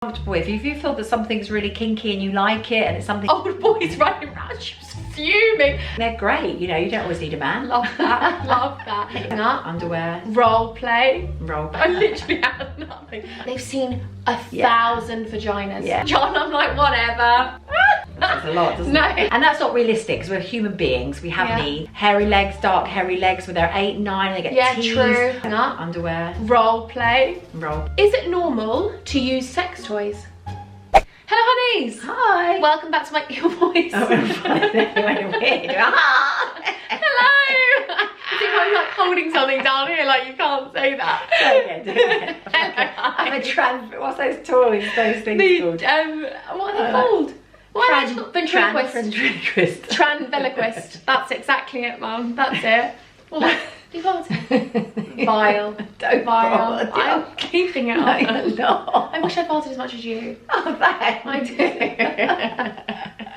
comfortable with. If you feel that something's really kinky and you like it and it's something... Old boys running around, she was fuming. They're great, you know, you don't always need a man. Love that, love that. Hang up. Underwear. Role play. Role play. I literally had nothing. They've seen 1,000 vaginas. Yeah. John, I'm like, whatever. That's a lot, doesn't it? And that's not realistic because we're human beings. We have needs. Hairy legs, dark hairy legs when they're 8, 9, they get teased. True. Hang up. Underwear. Role play. Roll. Is it normal to use sex toys? Hello, honeys. Hi. Welcome back to my your voice. Oh, weird. Hello. I think I'm like holding something down here, like you can't say that. Okay. I'm a trans. What's those toys? Those things called? What are they called? Ventriloquist. Tranviloquist. That's exactly it, Mum. That's it. What? You farted? Vile. Don't Vile. fart. I'm keeping it No, up. you're not. I wish I farted as much as you. Oh, thanks. I do.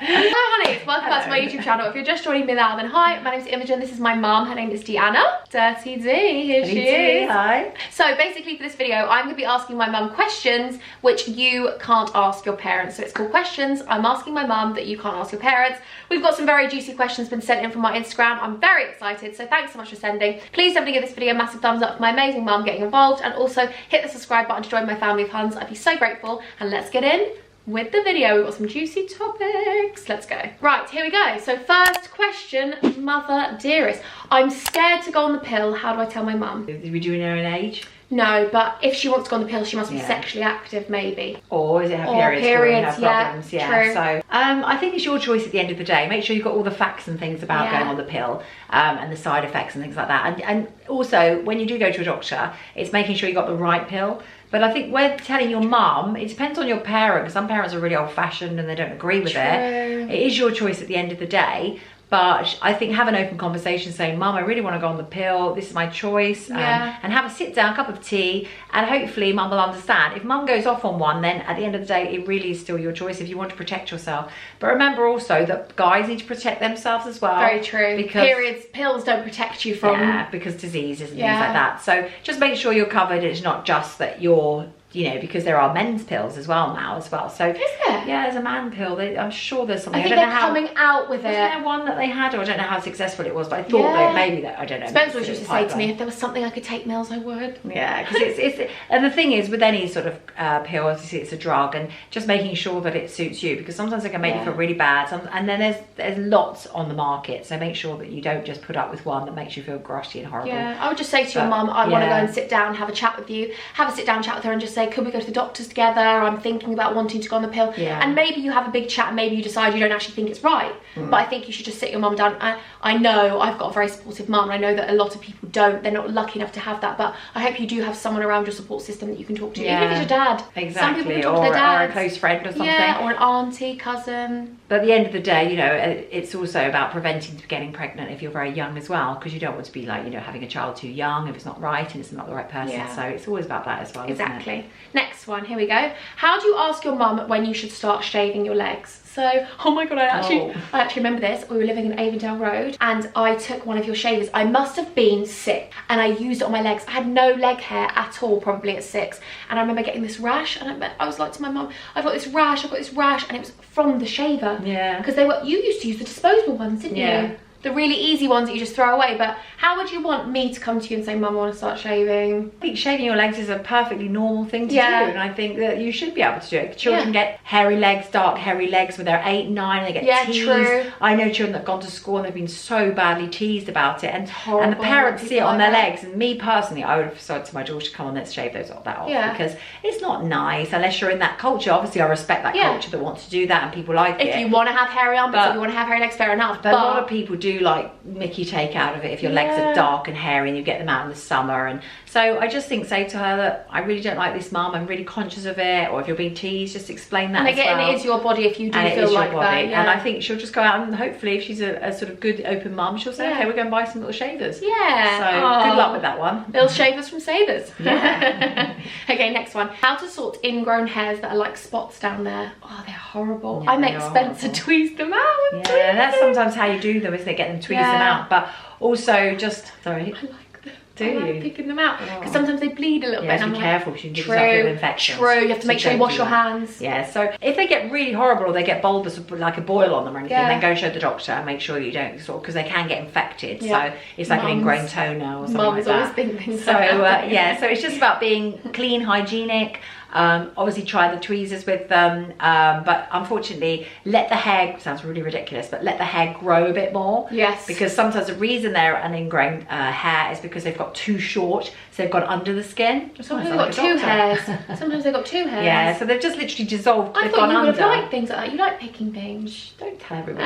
Hello, honeys. Welcome back to my YouTube channel. If you're just joining me now, then hi. My name is Imogen. This is my mum. Her name is Deanna. Dirty D. Here she is. Hi. So basically, for this video, I'm going to be asking my mum questions which you can't ask your parents. So it's called questions I'm asking my mum that you can't ask your parents. We've got some very juicy questions been sent in from my Instagram. I'm very excited. So thanks so much for sending. Please don't forget to give this video a massive thumbs up for my amazing mum getting involved, and also hit the subscribe button to join my family of huns. I'd be so grateful. And let's get in with the video. We've got some juicy topics. Let's go. Right, here we go. So first question, mother dearest. I'm scared to go on the pill. How do I tell my mum? Did we do in her own age? No, but if she wants to go on the pill, she must be sexually active, maybe. Or is it her periods her problems? True. So I think it's your choice at the end of the day. Make sure you've got all the facts and things about going on the pill, and the side effects and things like that. And also, when you do go to a doctor, it's making sure you got the right pill. But I think when telling your mum, it depends on your parent, because some parents are really old-fashioned and they don't agree with it. It is your choice at the end of the day. But I think have an open conversation saying, Mum, I really want to go on the pill. This is my choice. And have a sit down, cup of tea, and hopefully Mum will understand. If Mum goes off on one, then at the end of the day, it really is still your choice if you want to protect yourself. But remember also that guys need to protect themselves as well. Very true. Because periods, pills don't protect you from... Yeah, because diseases and things like that. So just make sure you're covered. It's not just that you're... You know, because there are men's pills as well now as well. So is there? Yeah, there's a man pill. I'm sure there's something. I think they're coming out with it. Was there one that they had, or I don't know how successful it was, but I thought that maybe that I don't know. Spencer was used to say to me, if there was something I could take meals, I would. Yeah, because it's and the thing is with any sort of pill, obviously it's a drug, and just making sure that it suits you, because sometimes it can make you feel really bad. And then there's lots on the market, so make sure that you don't just put up with one that makes you feel grotty and horrible. Yeah, I would just say to your mum, I want to go and sit down, have a chat with you, have a sit down chat with her, and just say, could we go to the doctor together? I'm thinking about wanting to go on the pill. And maybe you have a big chat and maybe you decide you don't actually think it's right. But I think you should just sit your mum down. I know I've got a very supportive mum, and I know that a lot of people don't. They're not lucky enough to have that, but I hope you do have someone around your support system that you can talk to. Even if it's your dad. Exactly. Some people can talk to their dads. Or a close friend or something. Yeah, or an auntie, cousin. But at the end of the day, you know, it's also about preventing getting pregnant if you're very young as well, because you don't want to be like, you know, having a child too young if it's not right and it's not the right person. So it's always about that as well. Exactly. Isn't it? Next one, here we go. How do you ask your mum when you should start shaving your legs? So, oh my god, I actually remember this. We were living in Avondale Road and I took one of your shavers. I must have been sick and I used it on my legs. I had no leg hair at all, probably at 6. And I remember getting this rash, and I was like to my mum, I've got this rash, and it was from the shaver. Yeah. Because you used to use the disposable ones, didn't you? The really easy ones that you just throw away. But how would you want me to come to you and say, Mum, I want to start shaving? I think shaving your legs is a perfectly normal thing to do, and I think that you should be able to do it. Children get hairy legs, dark hairy legs when they're 8, 9, they get teased. True. I know children that have gone to school and they've been so badly teased about it, and the parents see it on their legs. And me personally, I would have said to my daughter, come on, let's shave that off, because it's not nice unless you're in that culture. Obviously I respect that culture that wants to do that and people like it. If you want to have hairy armpits, if you want to have hairy legs, fair enough. But a lot of people do like mickey take out of it if your legs are dark and hairy and you get them out in the summer. And so I just think, say to her that I really don't like this, Mum, I'm really conscious of it. Or if you're being teased, just explain that. And again, it is your body if you do feel like that. And I think she'll just go out and hopefully, if she's a sort of good open mum, she'll say, okay, we're going to buy some little shavers. Yeah. So good luck with that one. Little shavers from Savers. Yeah. Okay, next one. How to sort ingrown hairs that are like spots down there. Oh, they're horrible. I make Spencer tweeze them out. Yeah, that's sometimes how you do them, isn't it? Get them tweeze them out. But also just, sorry. I like them. Do you? like picking them out because sometimes they bleed a little bit. So and be I'm careful. Like, you can give yourself little infections. True. You have to make sure you wash your hands. Yeah. So if they get really horrible or they get bulbous, like a boil on them or anything, then go show the doctor and make sure you don't because they can get infected. So it's like an ingrown toenail or something like that. Always think things so so it's just about being clean, hygienic. Obviously try the tweezers with them, but unfortunately let the hair, sounds really ridiculous, but let the hair grow a bit more. Yes. Because sometimes the reason they're an ingrown hair is because they've got too short, so they've gone under the skin. Sometimes they've got two hairs. Sometimes they've got two hairs. Yeah, so they've just literally dissolved, I they've thought gone you would under. have liked things like that. You like picking things. Don't tell everybody.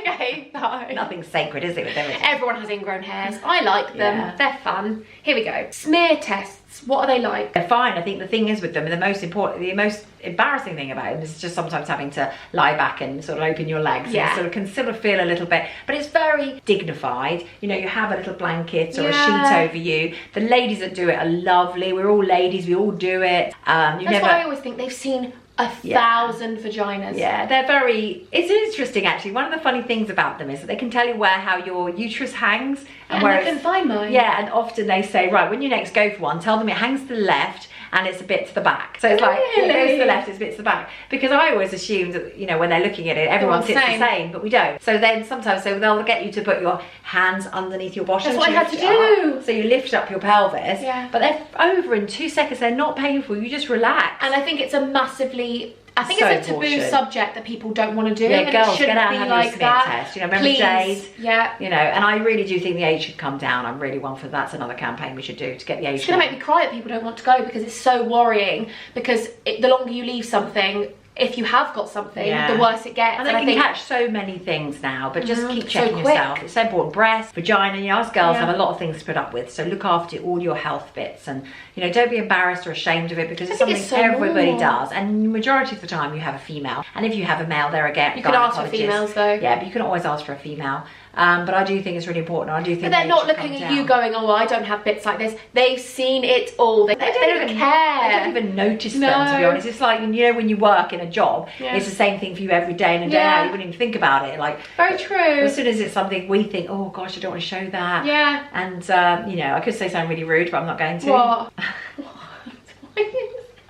Okay, fine. Nothing's sacred, is it, with everything? Everyone has ingrown hairs. I like them. Yeah. They're fun. Here we go. Smear tests. What are they like? They're fine. I think the thing is with them, the most embarrassing thing about them is just sometimes having to lie back and sort of open your legs. Yeah. And can sort of feel a little bit, but it's very dignified. You know, you have a little blanket or a sheet over you. The ladies that do it are lovely. We're all ladies. We all do it. That's why I always think they've seen 1,000 vaginas. Yeah, they're very, it's interesting actually. One of the funny things about them is that they can tell you how your uterus hangs and where they can find mine. Yeah, and often they say, right, when you next go for one, tell them it hangs to the left and it's a bit to the back. So it's like, it goes to the left, it's a bit to the back. Because I always assumed that, you know, when they're looking at it, everyone sits the same, but we don't. So then sometimes they'll get you to put your hands underneath your bottom. That's what I had to do. So you lift up your pelvis, but they're over in 2 seconds. They're not painful. You just relax. And I think it's a massively, I think it's a taboo subject that people don't want to do. Yeah, girls, get out and have like your smear test. You know, remember Jade? Yeah. You know, and I really do think the age should come down. I'm really one for that's another campaign we should do to get the age. It's going to make me cry that people don't want to go because it's so worrying. Because the longer you leave something, if you have got something, the worse it gets. And they can catch so many things now, but just keep checking yourself. It's so important. Breast, vagina, you know, us girls have a lot of things to put up with. So look after all your health bits and, you know, don't be embarrassed or ashamed of it because it's something everybody does. And the majority of the time you have a female. And if you have a male, they're again, you can ask for females though. Yeah, but you can always ask for a female. But I do think it's really important. I do think. But they're not looking at you going, oh, well, I don't have bits like this. They've seen it all. They don't even care. They don't even notice them, to be honest. It's like, you know, when you work in a job, it's the same thing for you every day in and day out. You wouldn't even think about it. Like, very true. As soon as it's something we think, oh gosh, I don't want to show that. Yeah. And you know, I could say something really rude, but I'm not going to. What?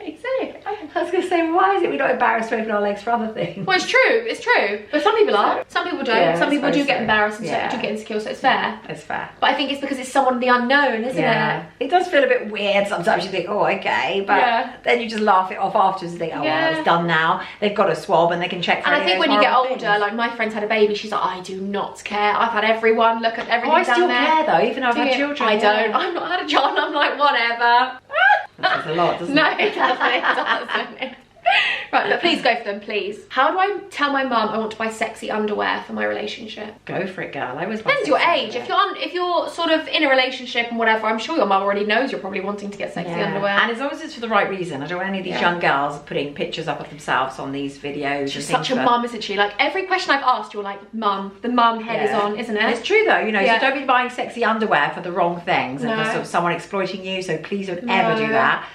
Say it. I was going to say, why is it we're not embarrassed to open our legs for other things? Well, it's true. But some people are. Some people don't. Yeah, some people do get embarrassed and do get insecure, so it's fair. It's fair. But I think it's because it's someone the unknown, isn't it? It does feel a bit weird sometimes. You think, oh, okay. But then you just laugh it off afterwards and think, oh, well, it's done now. They've got a swab and they can check for And I think when you get older, like my friend's had a baby, she's like, I do not care. I've had everyone look at everything down there. I still care though, even though I've had children. I don't. I've not had a child. I'm like, whatever. That's a lot, doesn't it? No, it doesn't. Right, but please go for them, please. How do I tell my mum I want to buy sexy underwear for my relationship? Go for it, girl. I always depends your age. If you're sort of in a relationship and whatever, I'm sure your mum already knows you're probably wanting to get sexy underwear. And as long as it's for the right reason. I don't want any of these young girls putting pictures up of themselves on these videos. She's such a mum, isn't she? Like every question I've asked, you're like, mum. The mum head is on, isn't it? It's true though, you know. So don't be buying sexy underwear for the wrong things and for sort of someone exploiting you. So please don't ever do that.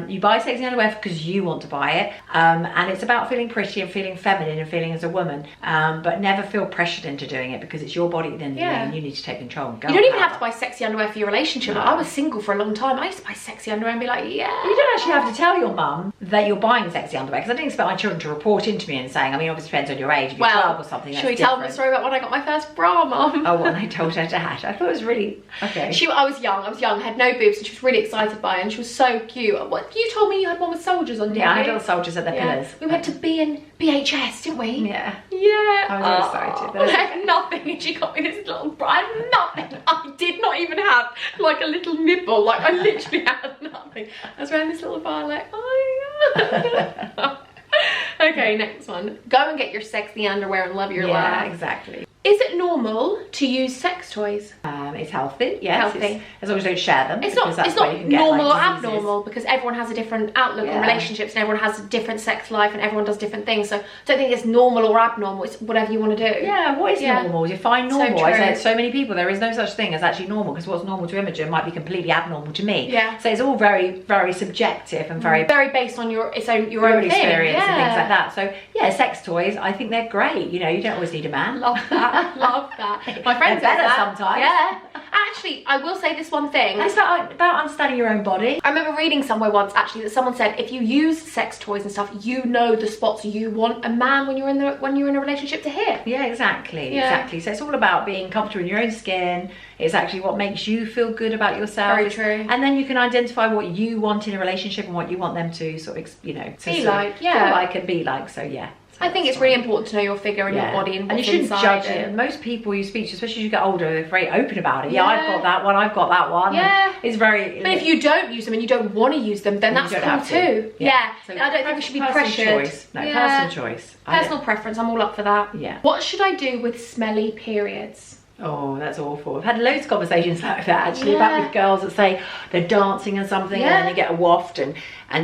You buy sexy underwear because you want to buy it, and it's about feeling pretty and feeling feminine and feeling as a woman, but never feel pressured into doing it because it's your body at the end of the day and you need to take control. You don't even have to buy sexy underwear for your relationship. I was single for a long time. I used to buy sexy underwear and be like, You don't actually have to tell your mum that you're buying sexy underwear because I didn't expect my children to report into me and saying, I mean, obviously depends on your age. If you're 12 or something, should we tell them the story about when I got my first bra, mum? Oh, when I told her dad. I thought it was really okay. I was young, had no boobs, and she was really excited by it, and she was so cute. What you told me you had one with soldiers on, didn't you? Yeah, I had little soldiers at their pillars. We went to BHS, didn't we? Yeah. Yeah. I was excited. I had nothing, and she got me this little bra. I had nothing. I did not even have like a little nipple. Like I literally had nothing. I was wearing this little bra, like, oh. Okay, next one. Go and get your sexy underwear and love your life. Yeah, exactly. Is it normal to use sex toys? It's healthy, yes. Healthy. As long as you don't share them. It's not normal or abnormal because everyone has a different outlook on relationships and everyone has a different sex life and everyone does different things. So I don't think it's normal or abnormal. It's whatever you want to do. Yeah, what is normal? Define normal. I said so many people, there is no such thing as actually normal because what's normal to Imogen might be completely abnormal to me. Yeah. So it's all very, very subjective and very based on your own experience and things like that. So yeah, sex toys, I think they're great. You know, you don't always need a man. Love that. that. Love that. My friend says that sometimes. Yeah. Actually, I will say this one thing. And it's about understanding your own body. I remember reading somewhere once actually that someone said if you use sex toys and stuff, you know the spots you want a man when you're in a relationship to hit. Yeah, exactly. So it's all about being comfortable in your own skin. It's actually what makes you feel good about yourself. Very true. And then you can identify what you want in a relationship and what you want them to sort of, you know, be like. feel like and be like. So yeah. I think it's really important to know your figure and your body and what's you shouldn't inside judge it. Most people you speak to, especially as you get older, they're very open about it. Yeah, I've got that one, I've got that one. Yeah. It's very... But if you don't use them and you don't want to use them, then that's cool too. Yeah. So I don't think we should be pressured. Choice. No, personal choice. Personal preference, I'm all up for that. Yeah. What should I do with smelly periods? Oh, that's awful. I've had loads of conversations like that actually about with girls that say they're dancing and something and then you get a waft and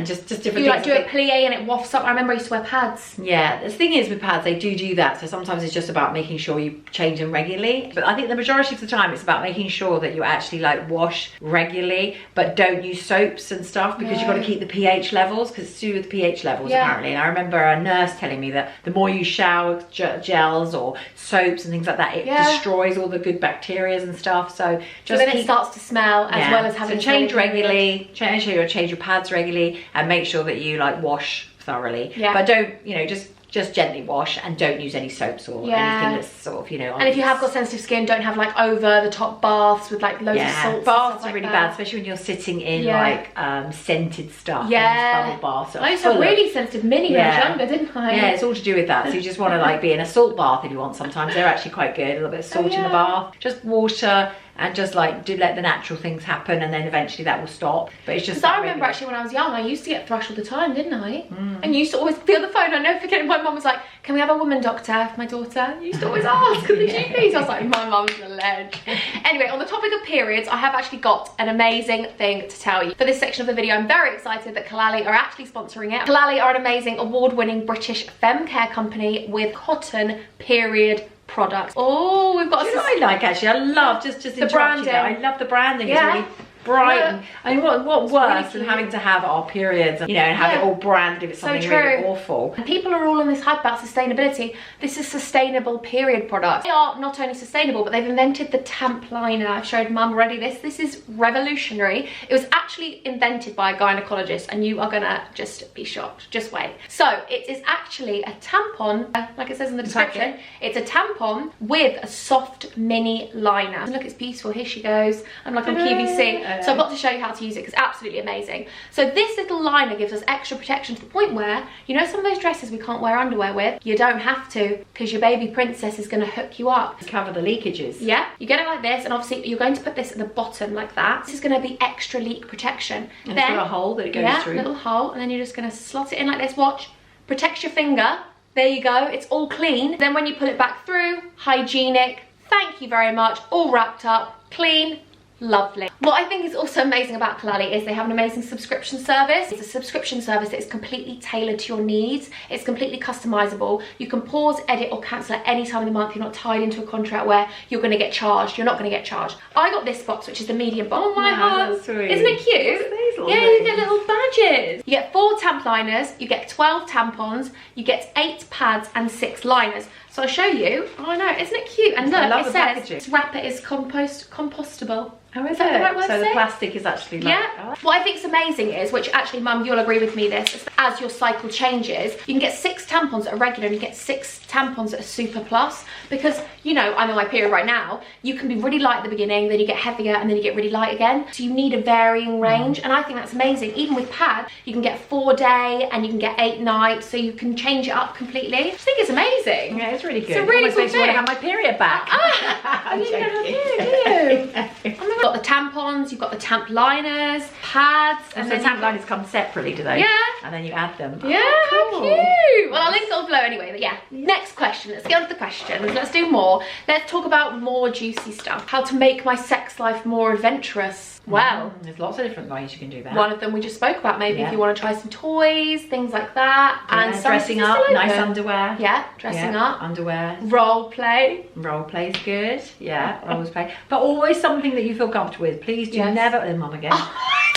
just different things. You like do a plie and it wafts up. I remember I used to wear pads. Yeah, the thing is with pads, they do that. So sometimes it's just about making sure you change them regularly. But I think the majority of the time it's about making sure that you actually like wash regularly, but don't use soaps and stuff because you've got to keep the pH levels because it's to do with pH levels apparently. And I remember a nurse telling me that the more you shower gels or soaps and things like that, it destroys all the good bacteria and stuff. So then it starts to smell as well as having change regularly. Change your pads regularly. And make sure that you like wash thoroughly, but don't, you know, just gently wash and don't use any soaps or anything that's sort of, you know. And if you have got sensitive skin, don't have like over the top baths with like loads of salts. Baths are really bad, especially when you're sitting in like scented stuff. Bubble baths. I used to have really sensitive mini when I was younger, didn't I? Yeah, it's all to do with that. So you just want to like be in a salt bath if you want. Sometimes they're actually quite good. A little bit of salt in the bath, just water. And just like let the natural things happen, and then eventually that will stop. But it's just. Because I remember actually when I was young, I used to get thrush all the time, didn't I? And you used to always be on the phone. I never forget. My mum was like, "Can we have a woman doctor for my daughter?" You used to always ask at the GPs. I was like, "My mum's a ledge." Anyway, on the topic of periods, I have actually got an amazing thing to tell you. For this section of the video, I'm very excited that Kalali are actually sponsoring it. Kalali are an amazing, award-winning British femme care company with cotton period products. Oh, we've got you know what I like actually? I love just the branding. I love the branding. It's really bright. And, I mean, what worse than having to have our periods, and, you know, and have it all branded if it's something really awful. And people are all on this hype about sustainability. This is sustainable period products. They are not only sustainable, but they've invented the tamp liner. I've showed Mum already this. This is revolutionary. It was actually invented by a gynecologist, and you are gonna just be shocked. Just wait. So it is actually a tampon, like it says in the description. It's a tampon with a soft mini liner. Look, it's beautiful. Here she goes. I'm like on QVC. So I've got to show you how to use it because it's absolutely amazing. So this little liner gives us extra protection to the point where, you know, some of those dresses we can't wear underwear with, you don't have to because your baby princess is going to hook you up. Cover the leakages. Yeah, you get it like this, and obviously you're going to put this at the bottom like that. This is going to be extra leak protection. And then, it's got a hole that it goes through. Yeah, little hole, and then you're just going to slot it in like this. Watch, protects your finger. There you go, it's all clean. Then when you pull it back through, hygienic. Thank you very much, all wrapped up, clean. Lovely. What I think is also amazing about Kalali is they have an amazing subscription service. It's a subscription service that is completely tailored to your needs. It's completely customizable. You can pause, edit or cancel at any time of the month. You're not tied into a contract where you're going to get charged. You're not going to get charged. I got this box, which is the medium box. Oh my heart. Isn't it cute? Yeah, you get little badges. You get 4 tamp liners, you get 12 tampons, you get 8 pads and 6 liners. So I'll show you. Oh, I know, isn't it cute? And look, it says this wrapper is compostable. Oh, is that the right word so to the say? plastic is actually like, What I think is amazing is, which actually Mum, you'll agree with me this, is as your cycle changes, you can get 6 tampons that are regular and you get 6 tampons that are super plus, because, you know, I'm on my period right now. You can be really light at the beginning, then you get heavier, and then you get really light again. So you need a varying range, and I think that's amazing. Even with pad, you can get 4-day and you can get 8 nights, so you can change it up completely. I just think it's amazing. Yeah, it's really good. It's a really cool thing. I want to have my period back. I didn't have a period, do you? Oh my God. You've got the tampons, you've got the tamp liners, pads, and then the tamp liners come separately, do they? Yeah. And then you add them. Yeah, cool. Cute. Well, I'll link it all below anyway, but yeah. Next question, let's get on to the questions. Let's do more. Let's talk about more juicy stuff. How to make my sex life more adventurous. Well, there's lots of different ways you can do that. One of them we just spoke about, maybe if you want to try some toys, things like that. And dressing up, nice underwear. Yeah, dressing up. Underwear. Role play. Role play's good. Yeah, role play. But always something that you feel comfortable with. Please do never, Mum again.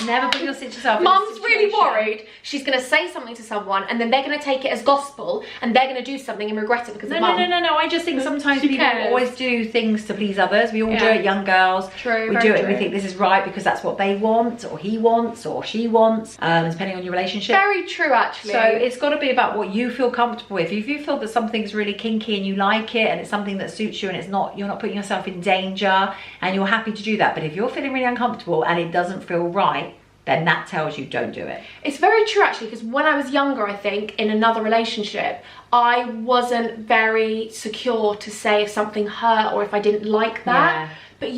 Never put yourself in Mum's really worried she's going to say something to someone and then they're going to take it as gospel and they're going to do something and regret it because of Mum. No. I just think sometimes people always do things to please others. We all do it, young girls. True. We do it and we think this is right because that's what they want or he wants or she wants, depending on your relationship. Very true, actually. So it's got to be about what you feel comfortable with. If you feel that something's really kinky and you like it and it's something that suits you and you're not putting yourself in danger and you're happy to do that. But if you're feeling really uncomfortable and it doesn't feel right, then that tells you don't do it. It's very true, actually, because when I was younger, I think, in another relationship, I wasn't very secure to say if something hurt or if I didn't like that. Yeah. But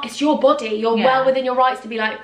it's your body. You're well within your rights to be like,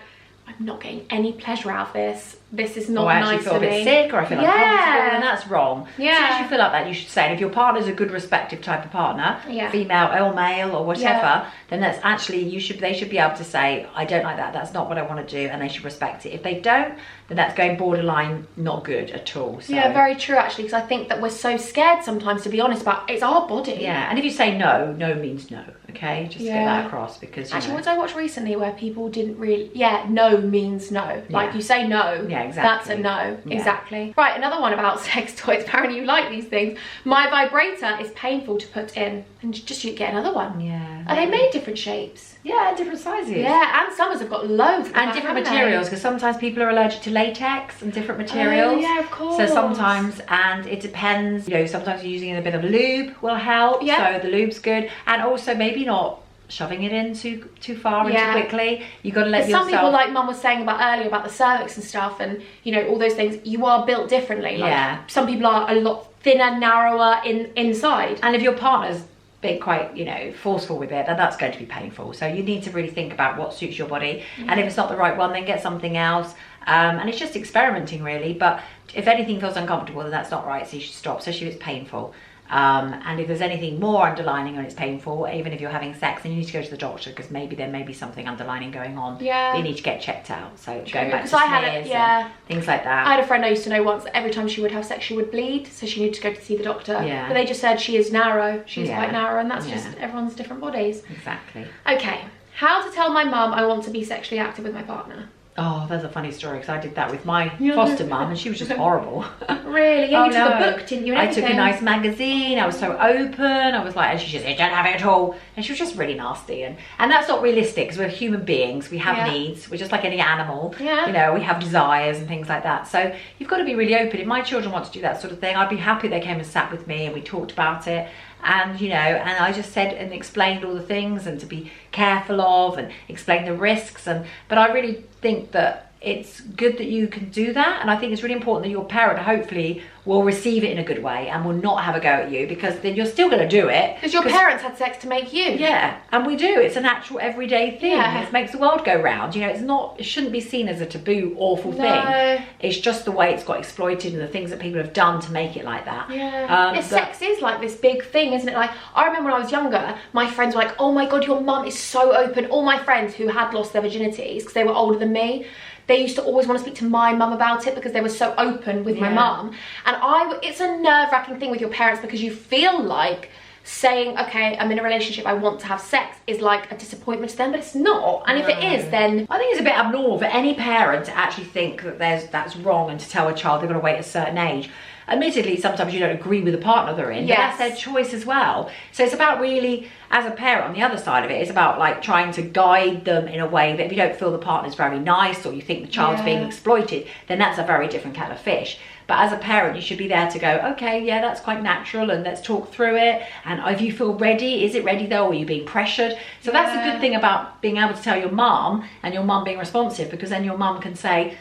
I'm not getting any pleasure out of this. This is not nice for me. I feel a bit sick or I feel uncomfortable, and that's wrong. Yeah. As soon as you feel like that, you should say, and if your partner's a good respective type of partner, female or male or whatever, then that's actually, they should be able to say, I don't like that, that's not what I want to do, and they should respect it. If they don't, then that's going borderline not good at all. So. Yeah, very true, actually, because I think that we're so scared sometimes to be honest about it's our body. Yeah, and if you say no, no means no, okay? Just get that across because, actually, what did I watch recently where people didn't really, no means no. Like you say no, exactly. That's a no. Exactly. Right, another one about sex toys. Apparently you like these things. My vibrator is painful to put in, and just you get another one. Yeah. Are they made different shapes? Yeah, different sizes. Yeah, and some have got loads. And different materials, because sometimes people are allergic to latex and different materials. Oh, yeah, of course. So sometimes, and it depends, sometimes using a bit of lube will help. Yeah. So the lube's good. And also maybe not shoving it in too far and too quickly. You got to let yourself. Some people, like Mum was saying about earlier about the cervix and stuff, and all those things. You are built differently. Like, some people are a lot thinner, narrower inside. And if your partner's being quite, forceful with it, then that's going to be painful. So you need to really think about what suits your body. And if it's not the right one, then get something else. And it's just experimenting, really. But if anything feels uncomfortable, then that's not right. So you should stop, especially if it's painful. And if there's anything more underlining and it's painful, even if you're having sex, then you need to go to the doctor because there may be something underlining going on. Yeah. You need to get checked out. So going back to smears and things like that. I had a friend I used to know once that every time she would have sex, she would bleed. So she needed to go to see the doctor. Yeah. But they just said she is narrow. She's quite narrow, and that's just everyone's different bodies. Exactly. Okay. How to tell my mum I want to be sexually active with my partner. Oh, that's a funny story because I did that with my foster mum and she was just horrible. Really? Yeah, you took a book, didn't you? I took a nice magazine. I was so open. I was like, and she just said, don't have it at all. And she was just really nasty. And that's not realistic because we're human beings. We have needs. We're just like any animal. Yeah. We have desires and things like that. So you've got to be really open. If my children want to do that sort of thing, I'd be happy they came and sat with me and we talked about it. And and I just said and explained all the things and to be careful of and explain the risks, but I really think that it's good that you can do that, and I think it's really important that your parent hopefully will receive it in a good way and will not have a go at you, because then you're still going to do it. Because your parents had sex to make you. Yeah, and we do. It's a natural everyday thing. Yeah. It makes the world go round. It shouldn't be seen as a taboo, awful thing. It's just the way it's got exploited and the things that people have done to make it like that. Yeah. Sex is like this big thing, isn't it? Like, I remember when I was younger, my friends were like, oh my God, your mum is so open. All my friends who had lost their virginities because they were older than me, they used to always want to speak to my mum about it because they were so open with my mum. And it's a nerve-wracking thing with your parents because you feel like saying, okay, I'm in a relationship, I want to have sex, is like a disappointment to them, but it's not. And if it is, then I think it's a bit abnormal for any parent to actually think that that's wrong and to tell a child they're going to wait a certain age. Admittedly, sometimes you don't agree with the partner they're in, but that's their choice as well. So it's about really, as a parent, on the other side of it, it's about like trying to guide them in a way that if you don't feel the partner's very nice or you think the child's being exploited, then that's a very different kettle of fish. But as a parent, you should be there to go, okay, yeah, that's quite natural, and let's talk through it. And if you feel ready, is it ready though? Or are you being pressured? So that's a good thing about being able to tell your mum and your mum being responsive, because then your mum can say,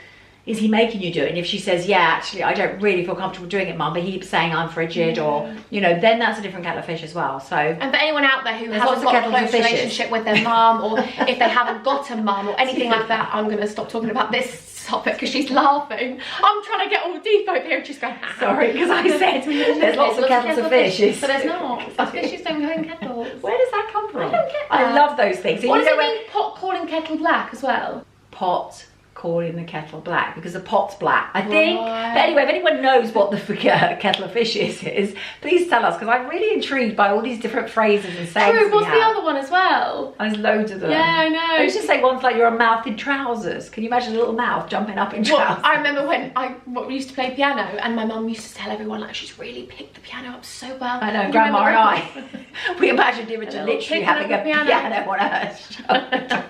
is he making you do it? And if she says, yeah, actually, I don't really feel comfortable doing it, Mum, but he keeps saying I'm frigid, or, you know, then that's a different kettle of fish as well. So, and for anyone out there who hasn't got a close relationship with their mum, or if they haven't got a mum or anything like that, I'm going to stop talking about this topic because she's laughing. I'm trying to get all deep over here and she's going, sorry, because I said there's lots of kettles of fish. But there's not. Fishes don't go in kettles. Where does that come from? I don't get that. I love those things. So what does it mean, pot calling kettle black as well? Pot calling the kettle black because the pot's black, I think. Right. But anyway, if anyone knows what the kettle of fish is, please tell us, because I'm really intrigued by all these different phrases and sayings. True, what's the other one as well? There's loads of them. Yeah, I know. I used to say one's like you're a mouth in trousers. Can you imagine a little mouth jumping up in trousers? I remember when we used to play piano, and my mum used to tell everyone like she's really picked the piano up so well. I know, Grandma and I. We imagined Imogen literally having a piano on her shoulder.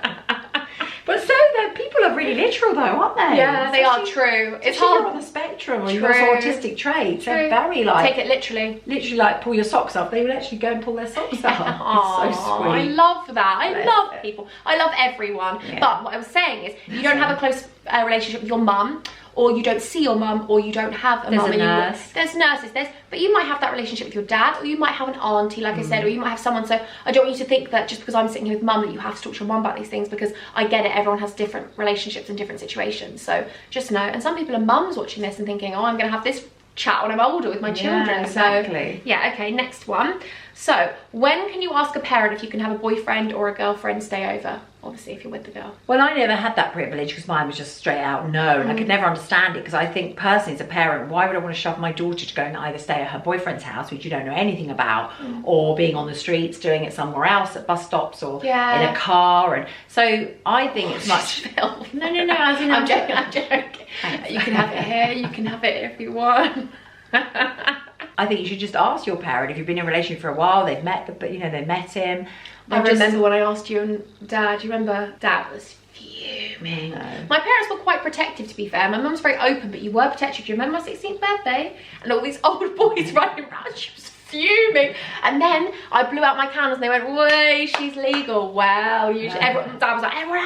But so people are really literal though, aren't they? Yeah, they are true. It's hard on the spectrum, or you've got autistic traits. They're very like, take it literally. Literally like pull your socks up. They would actually go and pull their socks up. Aww, it's so sweet. I love that. I love people. I love everyone. Yeah. But what I was saying is, you don't have a close relationship with your mum, or you don't see your mum, or you don't have a mum. There's nurses, but you might have that relationship with your dad, or you might have an auntie, like I said, or you might have someone. So I don't want you to think that just because I'm sitting here with mum that you have to talk to your mum about these things, because I get it, everyone has different relationships and different situations. So just know, and some people are mums watching this and thinking, oh, I'm gonna have this chat when I'm older with my children. Exactly. So yeah, okay, next one. So when can you ask a parent if you can have a boyfriend or a girlfriend stay over? Obviously if you're with the girl. Well, I never had that privilege because mine was just straight out no, and I could never understand it, because I think personally as a parent, why would I want to shove my daughter to go and either stay at her boyfriend's house, which you don't know anything about, or being on the streets doing it somewhere else at bus stops, or in a car. And so I think it's much no, as in I'm joking. Thanks. You can have it here, you can have it if you want. I think you should just ask your parent if you've been in a relationship for a while, they've met, but you know, they met him. I remember when I asked you and Dad, do you remember? Dad was fuming. No. My parents were quite protective, to be fair. My mum's very open, but you were protective. Do you remember my 16th birthday? And all these old boys running around, she was fuming. And then I blew out my candles and they went, way, she's legal. Well, everyone, Dad was like, everyone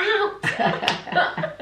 out.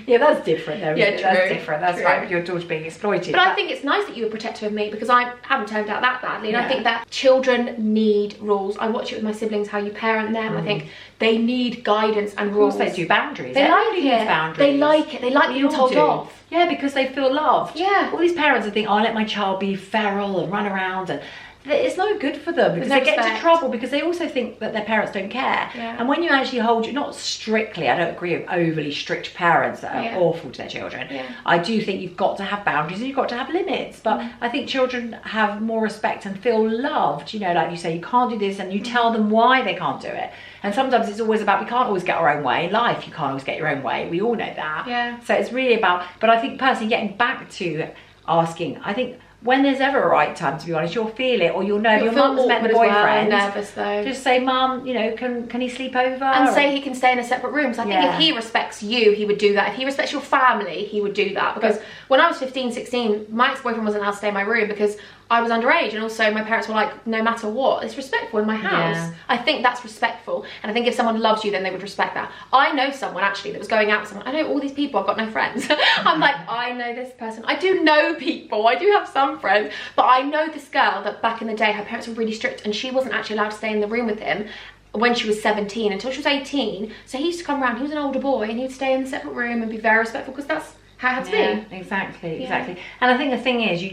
Yeah, that's different though. Yeah, true. That's different. That's right, with your daughter being exploited. But I think it's nice that you were protective of me, because I haven't turned out that badly. And I think that children need rules. I watch it with my siblings, how you parent them. I think they need guidance and rules. Of course they do. Boundaries. They like it. Boundaries. They like it. They like being told off. Yeah, because they feel loved. Yeah. All these parents that think, oh, I let my child be feral and run around, and it's no good for them, because they get into trouble, because they also think that their parents don't care. Yeah. And when you actually hold you, not strictly, I don't agree with overly strict parents that are awful to their children. Yeah. I do think you've got to have boundaries and you've got to have limits. But I think children have more respect and feel loved. You know, like you say, you can't do this, and you tell them why they can't do it. And sometimes it's always about, we can't always get our own way. In life, you can't always get your own way. We all know that. Yeah. So it's really about, but I think personally getting back to asking, I think when there's ever a right time, to be honest, you'll feel it, or you'll know. If your mum's met the boyfriend, well, nervous though. Just say, Mum, you know, can he sleep over? And say he can stay in a separate room. So I think if he respects you, he would do that. If he respects your family, he would do that. Because when I was 15, 16, my ex-boyfriend wasn't allowed to stay in my room because I was underage, and also my parents were like, no matter what, it's respectful in my house. Yeah. I think that's respectful, and I think if someone loves you, then they would respect that. I know someone actually that was going out with someone. I know all these people, I've got no friends. I'm like, I know this person. I do know people, I do have some friends, but I know this girl that back in the day, her parents were really strict, and she wasn't actually allowed to stay in the room with him when she was 17 until she was 18. So he used to come around, he was an older boy, and he would stay in the separate room and be very respectful, because that's how it had to be. Exactly. And I think the thing is,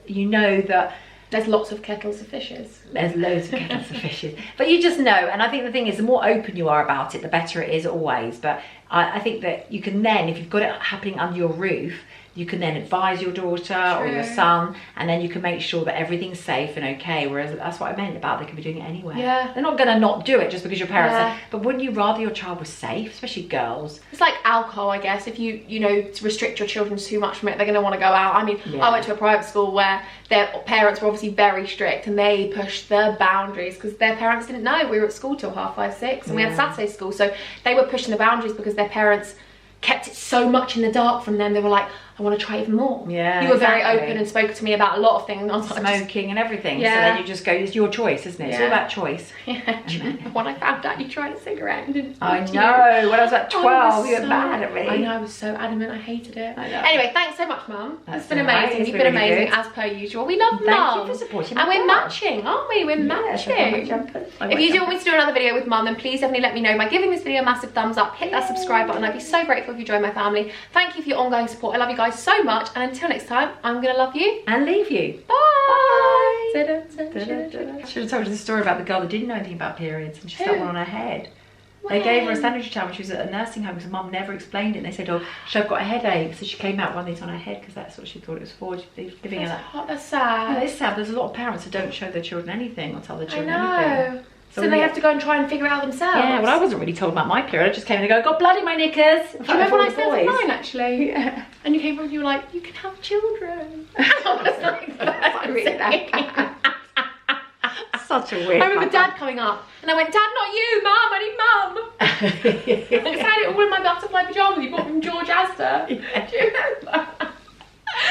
you know that there's lots of kettles of fishes. There's loads of kettles of fishes. But you just know, and I think the thing is, the more open you are about it, the better it is always. But I think that you can then, if you've got it happening under your roof, you can then advise your daughter or your son, and then you can make sure that everything's safe and okay. Whereas that's what I meant about they could be doing it anyway. Yeah. They're not going to not do it just because your parents say, but wouldn't you rather your child was safe, especially girls? It's like alcohol, I guess. If you know, restrict your children too much from it, they're going to want to go out. I mean, I went to a private school where their parents were obviously very strict, and they pushed their boundaries because their parents didn't know. We were at school till 5:30, 6, and we had Saturday school. So they were pushing the boundaries because their parents kept it so much in the dark from them. They were like, I want to try even more. Yeah, you were very open and spoke to me about a lot of things. Smoking and everything. Yeah. So then you just go, it's your choice, isn't it? It's all about choice. Yeah. When I found out you tried a cigarette and didn't I know. When I was at 12, you were mad at me. I know, I was so adamant. I hated it. I know. Anyway, thanks so much, Mum. It's been right. amazing. You've been been really amazing good. as per usual. We love Mum. Thank you for supporting me. And we're matching, aren't we? We're matching. If you do want me to do another video with Mum, then please definitely let me know by giving this video a massive thumbs up. Hit that subscribe button. I'd be so grateful if you join my family. Thank you for your ongoing support. I love you guys so much. And until next time, I'm going to love you. And leave you. Bye. I should have told you the story about the girl that didn't know anything about periods and she stuck one on her head. They gave her a sanitary towel when she was at a nursing home because Mum never explained it. And they said, oh, I've got a headache. So she came out with one of these on her head because that's what she thought it was for. Giving her that. That's sad. No, it's sad. There's a lot of parents who don't show their children anything or tell their children I know. anything. So they have to go and try and figure it out themselves. Yeah, well, I wasn't really told about my period. I just came in and go, got blood in my knickers. Do you remember when I said mine, actually? Yeah. And you came from, you were like, you can have children. I was like, that's really that. Such a weird. I remember Dad coming up, and I went, Dad, not you, Mum, I need Mum. I just had it all in my butterfly pyjamas you bought from George Astor. Yeah. Do you remember?